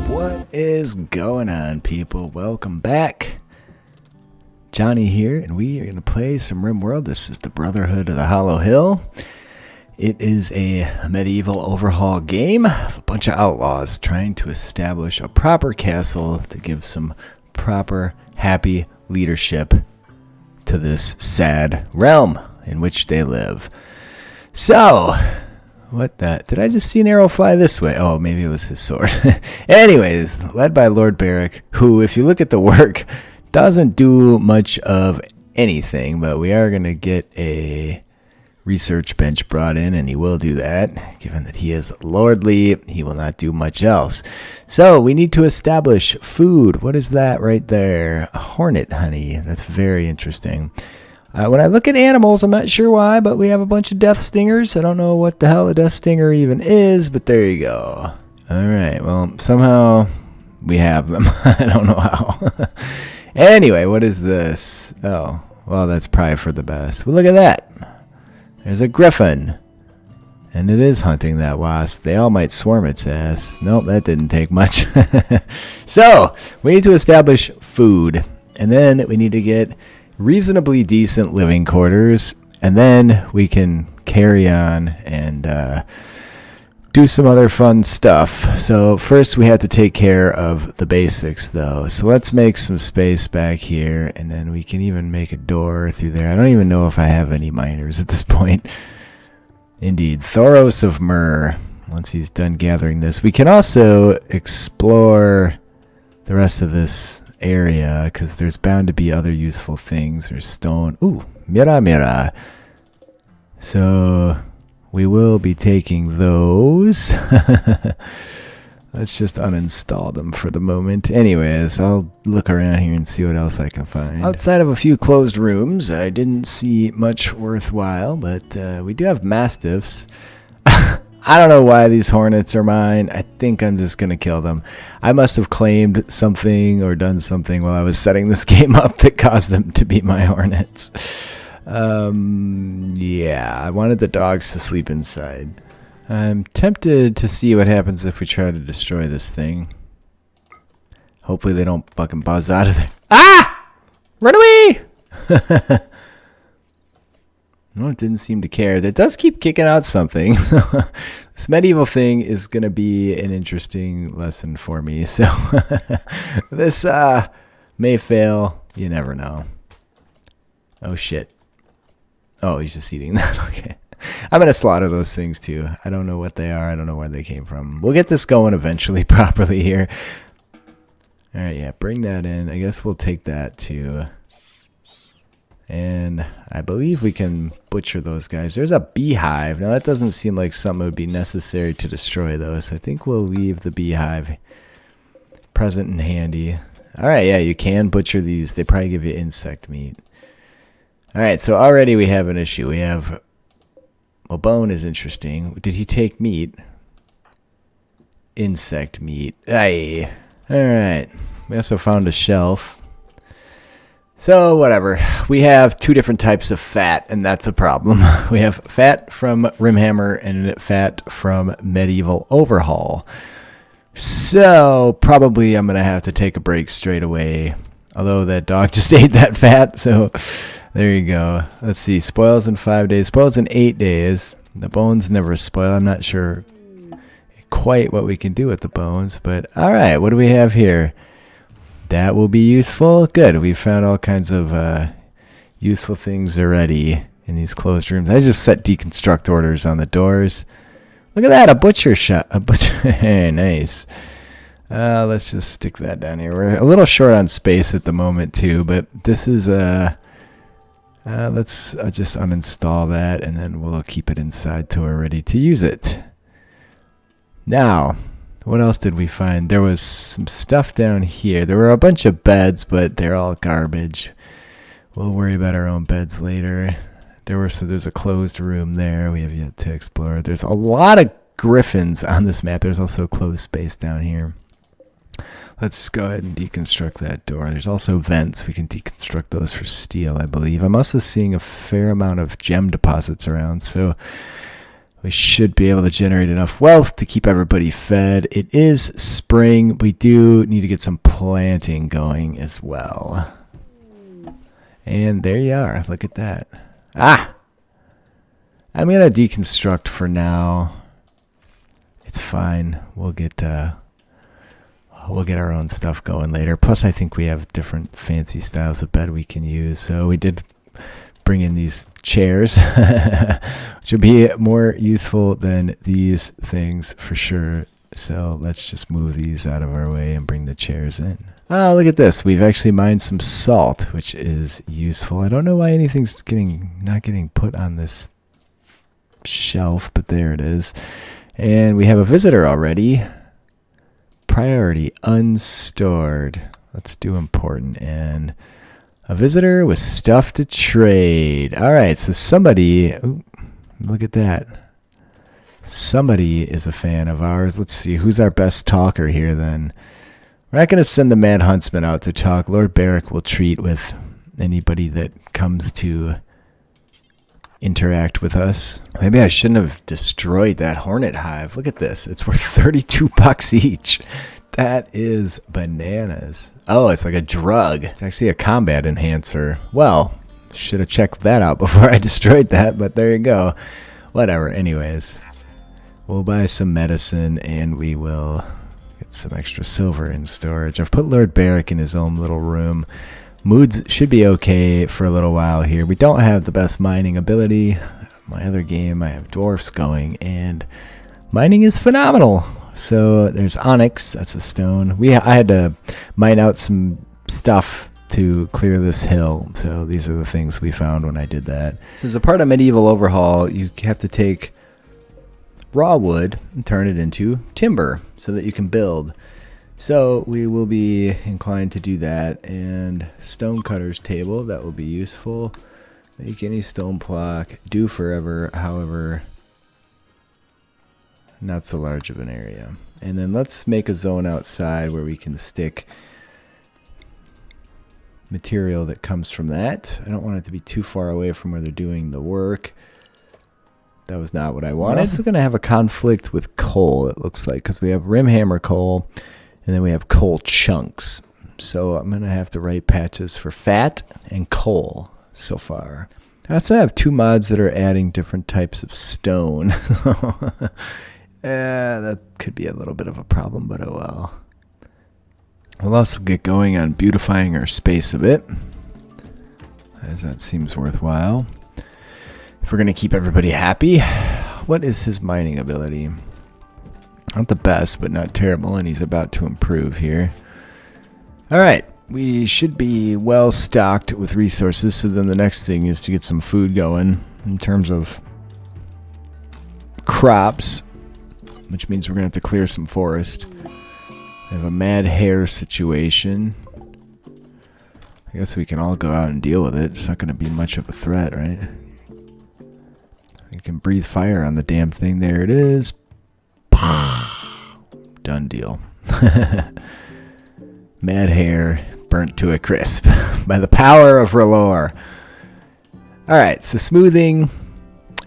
What is going on, people? Welcome back. Johnny here, and we are going to play some RimWorld. This is the Brotherhood of the Hollow Hill. It is a medieval overhaul game of a bunch of outlaws trying to establish a proper castle to give some proper, happy leadership to this sad realm in which they live. So, what the? Did I just see an arrow fly this way? Oh, maybe it was his sword. Anyways, led by Lord Barrick, who, if you look at the work, doesn't do much of anything, but we are going to get a research bench brought in, and he will do that. Given that he is lordly, he will not do much else. So we need to establish food. What is that right there? Hornet honey. That's very interesting. When I look at animals, I'm not sure why, but we have a bunch of death stingers. I don't know what the hell a death stinger even is, but there you go. All right, well, somehow we have them. I don't know how. Anyway, what is this? Oh, well, that's probably for the best. Well, look at that. There's a griffin. And it is hunting that wasp. They all might swarm its ass. Nope, that didn't take much. So, we need to establish food. And then we need to get reasonably decent living quarters, and then we can carry on and do some other fun stuff. So first we have to take care of the basics, though. So let's make some space back here, and then we can even make a door through there. I don't even know if I have any miners at this point. Indeed, Thoros of Myrrh. Once he's done gathering this, we can also explore the rest of this area, because there's bound to be other useful things. There's stone. Ooh, mira. So we will be taking those. Let's just uninstall them for the moment. Anyways, I'll look around here and see what else I can find. Outside of a few closed rooms, I didn't see much worthwhile, but we do have mastiffs. I don't know why these hornets are mine. I think I'm just going to kill them. I must have claimed something or done something while I was setting this game up that caused them to be my hornets. Yeah, I wanted the dogs to sleep inside. I'm tempted to see what happens if we try to destroy this thing. Hopefully they don't fucking buzz out of there. Ah! Run away! No, it didn't seem to care. That does keep kicking out something. This medieval thing is going to be an interesting lesson for me. So this may fail. You never know. Oh, shit. Oh, he's just eating that. Okay. I'm going to slaughter those things, too. I don't know what they are. I don't know where they came from. We'll get this going eventually properly here. All right, yeah, bring that in. I guess we'll take that, too. And I believe we can butcher those guys. There's a beehive. Now, that doesn't seem like something would be necessary to destroy those. I think we'll leave the beehive present and handy. All right, yeah, you can butcher these. They probably give you insect meat. All right, so already we have an issue. We have... Well, bone is interesting. Did he take meat? Insect meat. Aye. All right. We also found a shelf. So, whatever. We have two different types of fat, and that's a problem. We have fat from Rimhammer and fat from Medieval Overhaul. So, probably I'm going to have to take a break straight away. Although that dog just ate that fat, so there you go. Let's see. Spoils in 5 days. Spoils in 8 days. The bones never spoil. I'm not sure quite what we can do with the bones, but all right. What do we have here? That will be useful. Good. We found all kinds of useful things already in these closed rooms. I just set deconstruct orders on the doors. Look at that, a butcher shop. A butcher. Nice. Let's just stick that down here. We're a little short on space at the moment too, but this is let's just uninstall that, and then we'll keep it inside till we're ready to use it. Now, what else did we find? There was some stuff down here. There were a bunch of beds, but they're all garbage. We'll worry about our own beds later. There's a closed room there we have yet to explore. There's a lot of griffins on this map. There's also closed space down here. Let's go ahead and deconstruct that door. There's also vents. We can deconstruct those for steel, I believe. I'm also seeing a fair amount of gem deposits around, so we should be able to generate enough wealth to keep everybody fed. It is spring. We do need to get some planting going as well. And there you are. Look at that. Ah! I'm going to deconstruct for now. It's fine. We'll get our own stuff going later. Plus, I think we have different fancy styles of bed we can use. So we did bring in these chairs, which will be more useful than these things for sure. So let's just move these out of our way and bring the chairs in. Oh, look at this. We've actually mined some salt, which is useful. I don't know why anything's not getting put on this shelf, but there it is. And we have a visitor already. Priority unstored. Let's do important. And a visitor with stuff to trade. All right, so somebody, ooh, look at that. Somebody is a fan of ours. Let's see, who's our best talker here then? We're not going to send the Mad Huntsman out to talk. Lord Barrick will treat with anybody that comes to interact with us. Maybe I shouldn't have destroyed that hornet hive. Look at this. It's worth 32 bucks each. That is bananas. Oh, it's like a drug. It's actually a combat enhancer. Well, should have checked that out before I destroyed that, but there you go. Whatever. Anyways, we'll buy some medicine and we will get some extra silver in storage. I've put Lord Barrick in his own little room. Moods should be okay for a little while here. We don't have the best mining ability. My other game, I have dwarfs going, and mining is phenomenal. So there's onyx, that's a stone. I had to mine out some stuff to clear this hill. So these are the things we found when I did that. So as a part of medieval overhaul, you have to take raw wood and turn it into timber so that you can build. So we will be inclined to do that, and stone cutter's table, that will be useful. Make any stone block, do forever, however, not so large of an area. And then let's make a zone outside where we can stick material that comes from that. I don't want it to be too far away from where they're doing the work. That was not what I wanted. We're also going to have a conflict with coal, it looks like, because we have rim hammer coal. And then we have coal chunks. So I'm going to have to write patches for fat and coal so far. I also have two mods that are adding different types of stone. That could be a little bit of a problem, but oh well. We'll also get going on beautifying our space a bit, as that seems worthwhile. If we're going to keep everybody happy, what is his mining ability? Not the best, but not terrible, and he's about to improve here. Alright, we should be well stocked with resources, so then the next thing is to get some food going in terms of crops, which means we're going to have to clear some forest. We have a mad hare situation. I guess we can all go out and deal with it. It's not going to be much of a threat, right? You can breathe fire on the damn thing. There it is. Done deal. Mad hare burnt to a crisp by the power of Relore. Alright, so smoothing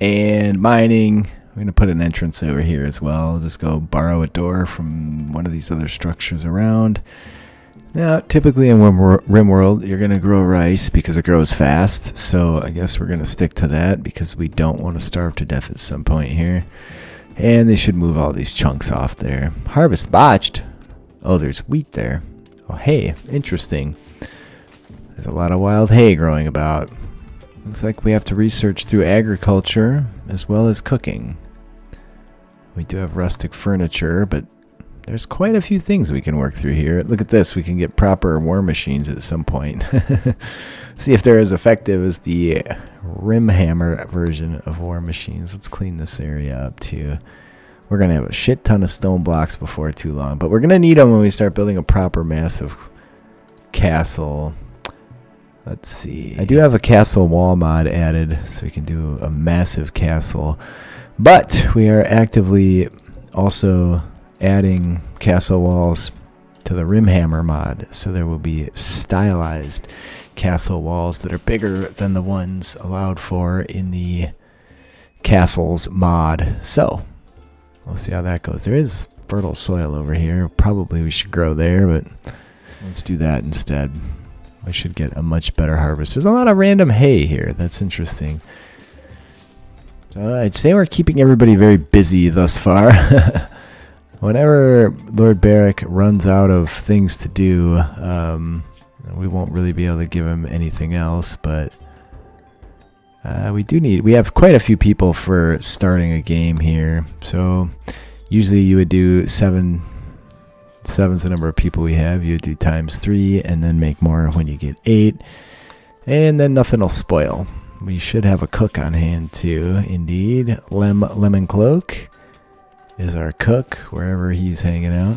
and mining. We're going to put an entrance over here as well. I'll just go borrow a door from one of these other structures around. Now, typically in RimWorld, you're going to grow rice because it grows fast. So I guess we're going to stick to that because we don't want to starve to death at some point here. And they should move all these chunks off there. Harvest botched. Oh, there's wheat there. Oh, hay. Interesting. There's a lot of wild hay growing about. Looks like we have to research through agriculture as well as cooking. We do have rustic furniture, but there's quite a few things we can work through here. Look at this. We can get proper war machines at some point. See if they're as effective as the rim hammer version of war machines. Let's clean this area up too. We're going to have a shit ton of stone blocks before too long, but we're going to need them when we start building a proper massive castle. Let's see. I do have a castle wall mod added, so we can do a massive castle. But we are actively also adding castle walls to the rim hammer mod, so there will be stylized castle walls that are bigger than the ones allowed for in the castles mod. So we'll see how that goes. There is fertile soil over here. Probably we should grow there, but let's do that instead. I should get a much better harvest. There's a lot of random hay here. That's interesting. So I'd say we're keeping everybody very busy thus far. Whenever Lord Barrick runs out of things to do, we won't really be able to give him anything else, but we have quite a few people for starting a game here. So usually you would do 7's the number of people we have. You would do times 3 and then make more when you get 8, and then nothing will spoil. We should have a cook on hand too. Indeed, Lemon Cloak is our cook wherever he's hanging out.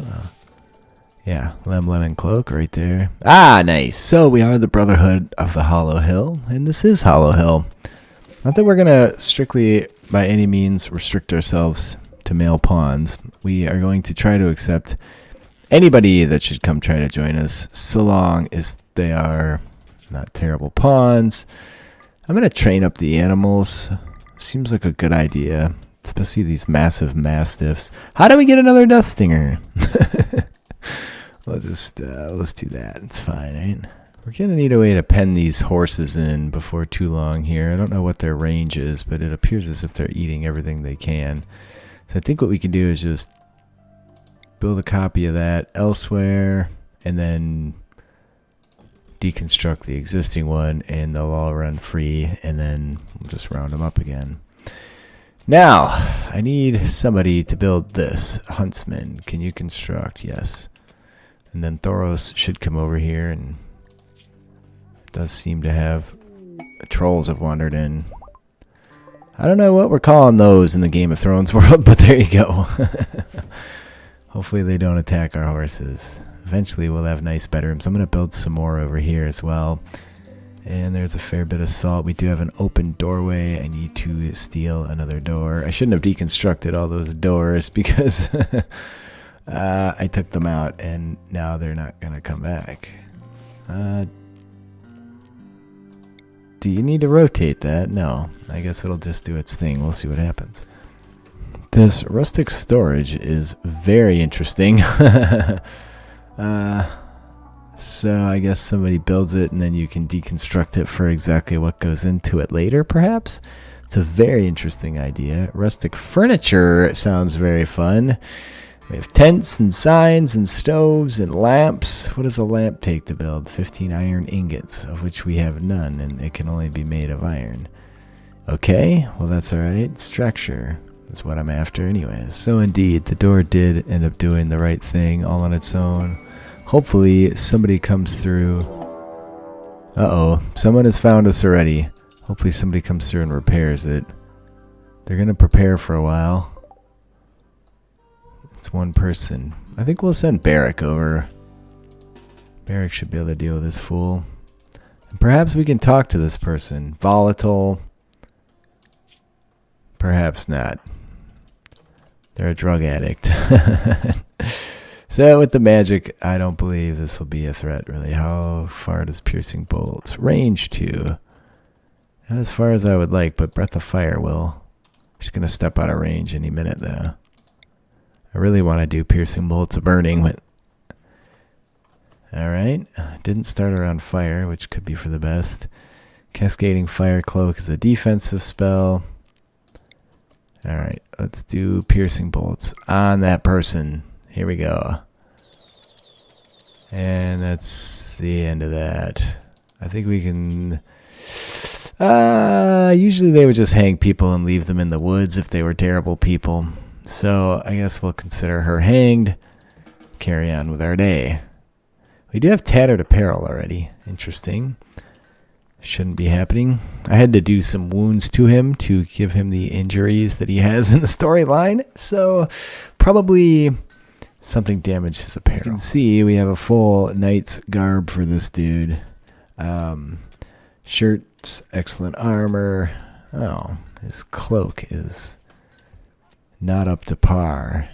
Yeah, Lemon Cloak right there. Ah, nice. So we are the Brotherhood of the Hollow Hill, and this is Hollow Hill. Not that we're gonna strictly by any means restrict ourselves to male pawns. We are going to try to accept anybody that should come try to join us, so long as they are not terrible pawns. I'm going to train up the animals. Seems like a good idea, especially these massive mastiffs. How do we get another Death Stinger? Let's do that. It's fine, right? We're going to need a way to pen these horses in before too long here. I don't know what their range is, but it appears as if they're eating everything they can. So I think what we can do is just build a copy of that elsewhere, and then deconstruct the existing one, and they'll all run free, and then we'll just round them up again. Now, I need somebody to build this. Huntsman, can you construct? Yes. And then Thoros should come over here, and it does seem to have trolls have wandered in. I don't know what we're calling those in the Game of Thrones world, but there you go. Hopefully they don't attack our horses. Eventually we'll have nice bedrooms. I'm going to build some more over here as well. And there's a fair bit of salt. We do have an open doorway. I need to steal another door. I shouldn't have deconstructed all those doors because I took them out and now they're not going to come back. Do you need to rotate that? No. I guess it'll just do its thing. We'll see what happens. This rustic storage is very interesting. So I guess somebody builds it and then you can deconstruct it for exactly what goes into it later, perhaps. It's a very interesting idea. Rustic furniture sounds very fun. We have tents and signs and stoves and lamps. What does a lamp take to build? 15 iron ingots, of which we have none, and it can only be made of iron. Okay, well that's alright. Structure is what I'm after anyway. So indeed, the door did end up doing the right thing all on its own. Hopefully somebody comes through. Uh-oh, someone has found us already. Hopefully somebody comes through and repairs it. They're going to prepare for a while. It's one person. I think we'll send Barrick over. Barrick should be able to deal with this fool. And perhaps we can talk to this person. Volatile. Perhaps not. They're a drug addict. So with the magic, I don't believe this will be a threat, really. How far does piercing bolts? Range 2. Not as far as I would like, but breath of fire will. Just going to step out of range any minute, though. I really want to do piercing bolts of burning, but... Alright. Didn't start her on fire, which could be for the best. Cascading Fire Cloak is a defensive spell. Alright, let's do piercing bolts on that person. Here we go. And that's the end of that. I think we can... usually they would just hang people and leave them in the woods if they were terrible people. So I guess we'll consider her hanged. Carry on with our day. We do have tattered apparel already. Interesting. Shouldn't be happening. I had to do some wounds to him to give him the injuries that he has in the storyline. So probably... something damaged his apparel. You can see we have a full knight's garb for this dude. Shirts, excellent armor. Oh, his cloak is not up to par.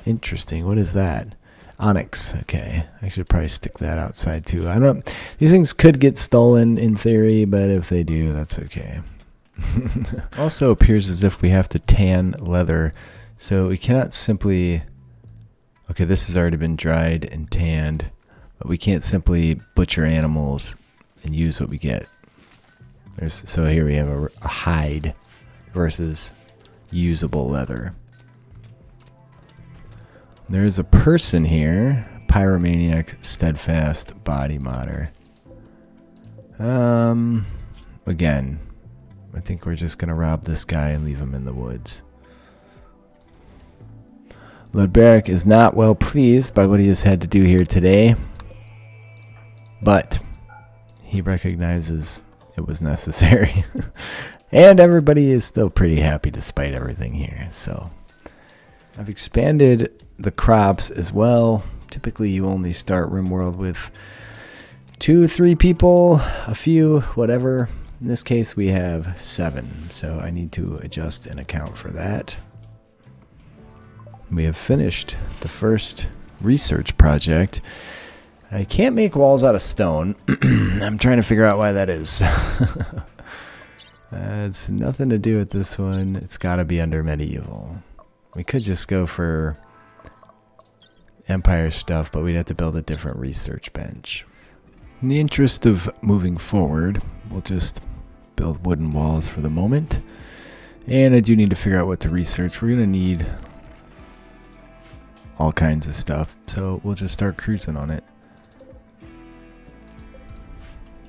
Interesting. What is that? Onyx. Okay, I should probably stick that outside too. I don't. These things could get stolen in theory, but if they do, that's okay. Also appears as if we have to tan leather, so we cannot simply... Okay, this has already been dried and tanned, but we can't simply butcher animals and use what we get. So here we have a hide versus usable leather. There's a person here, pyromaniac, steadfast, body modder. Again, I think we're just gonna rob this guy and leave him in the woods. Lord Barrack is not well pleased by what he has had to do here today, but he recognizes it was necessary. And everybody is still pretty happy despite everything here. So I've expanded the crops as well. Typically you only start RimWorld with 2, 3 people, a few, whatever. In this case we have 7, so I need to adjust and account for that. We have finished the first research project. I can't make walls out of stone. I'm trying to figure out why that is. It's nothing to do with this one. It's got to be under medieval. We could just go for Empire stuff, but we'd have to build a different research bench. In the interest of moving forward, we'll just build wooden walls for the moment. And I do need to figure out what to research. We're going to need all kinds of stuff, so we'll just start cruising on it.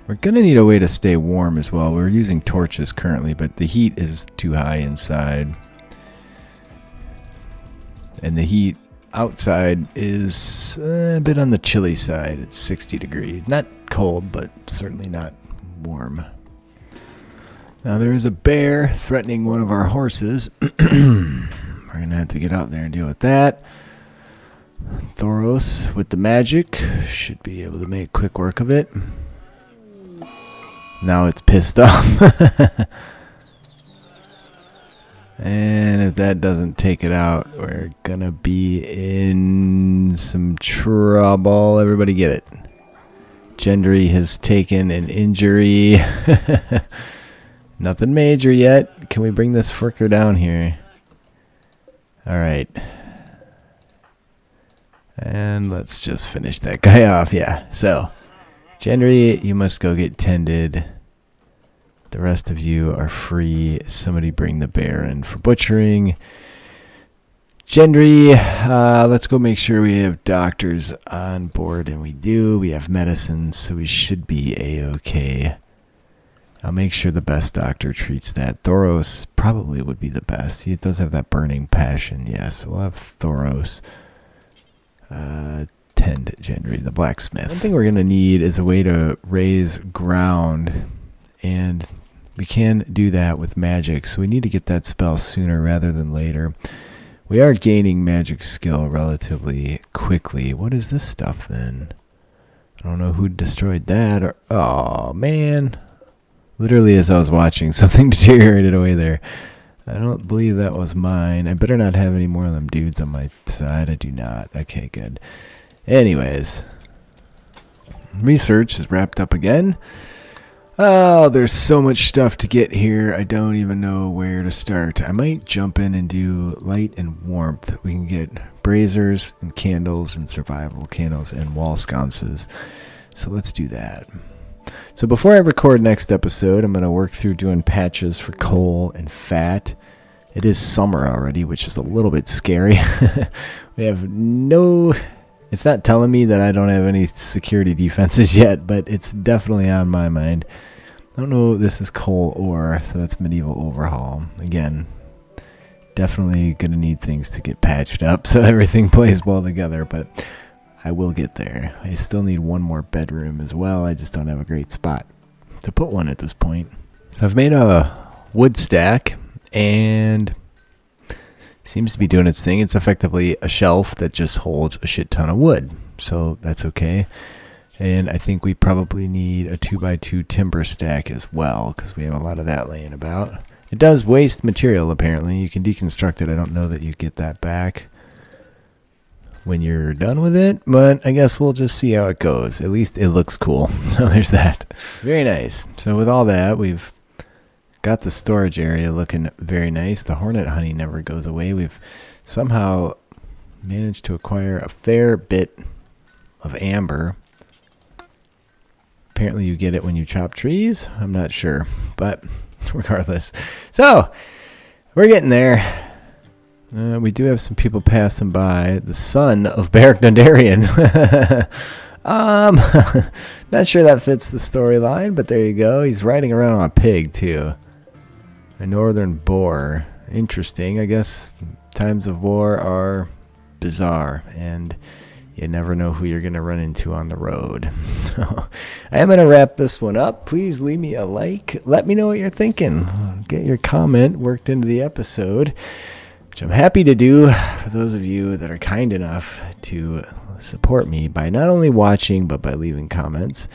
We're gonna need a way to stay warm as well. We're using torches currently, but the heat is too high inside, and the heat outside is a bit on the chilly side. It's 60 degrees, not cold, but certainly not warm. Now there is a bear threatening one of our horses. We're gonna have to get out there and deal with that. Thoros with the magic should be able to make quick work of it. Now it's pissed off. And if that doesn't take it out, we're gonna be in some trouble. Everybody get it. Gendry has taken an injury. Nothing major yet. Can we bring this fricker down here? Alright. And let's just finish that guy off. Yeah, so Gendry, you must go get tended. The rest of you are free. Somebody bring the bear in for butchering. Gendry, let's go make sure we have doctors on board, and we do. We have medicines, so we should be a-okay. I'll make sure the best doctor treats that. Thoros probably would be the best. He does have that burning passion. Yes, we'll have Thoros tend Gendry, the blacksmith. One thing we're going to need is a way to raise ground, and we can do that with magic, so we need to get that spell sooner rather than later. We are gaining magic skill relatively quickly. What is this stuff then? I don't know who destroyed that. Or, oh man, literally as I was watching, something deteriorated away there. I don't believe that was mine. I better not have any more of them dudes on my side. I do not. Okay, good. Anyways, research is wrapped up again. Oh, there's so much stuff to get here. I don't even know where to start. I might jump in and do light and warmth. We can get braziers and candles and survival candles and wall sconces. So let's do that. So before I record next episode, I'm going to work through doing patches for coal and fat. It is summer already, which is a little bit scary. We have no... It's not telling me that I don't have any security defenses yet, but it's definitely on my mind. I don't know if this is coal ore, so that's medieval overhaul. Again, definitely going to need things to get patched up so everything plays well together, but I will get there. I still need one more bedroom as well. I just don't have a great spot to put one at this point. So I've made a wood stack, and seems to be doing its thing. It's effectively a shelf that just holds a shit ton of wood, so that's okay. And I think we probably need a 2x2 timber stack as well, because we have a lot of that laying about. It does waste material, apparently. You can deconstruct it. I don't know that you get that back when you're done with it, but I guess we'll just see how it goes. At least it looks cool. So there's that. Very nice. So with all that, we've got the storage area looking very nice. The hornet honey never goes away. We've somehow managed to acquire a fair bit of amber. Apparently you get it when you chop trees. I'm not sure, but regardless. So, we're getting there. We do have some people passing by. The son of Beric Dondarrion. Not sure that fits the storyline, but there you go. He's riding around on a pig, too. A northern boar. Interesting. I guess times of war are bizarre, and you never know who you're going to run into on the road. I am going to wrap this one up. Please leave me a like. Let me know what you're thinking. Get your comment worked into the episode, which I'm happy to do for those of you that are kind enough to support me by not only watching, but by leaving comments.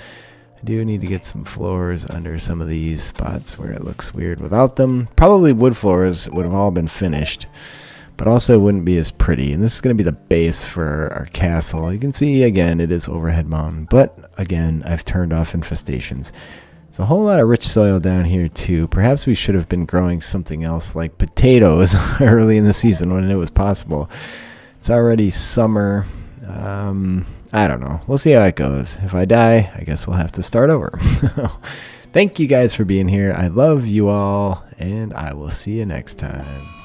I do need to get some floors under some of these spots where it looks weird without them. Probably wood floors would have all been finished, but also wouldn't be as pretty. And this is going to be the base for our castle. You can see, again, it is overhead mountain. But, again, I've turned off infestations. There's a whole lot of rich soil down here, too. Perhaps we should have been growing something else like potatoes early in the season when it was possible. It's already summer. I don't know. We'll see how it goes. If I die, I guess we'll have to start over. Thank you guys for being here. I love you all, and I will see you next time.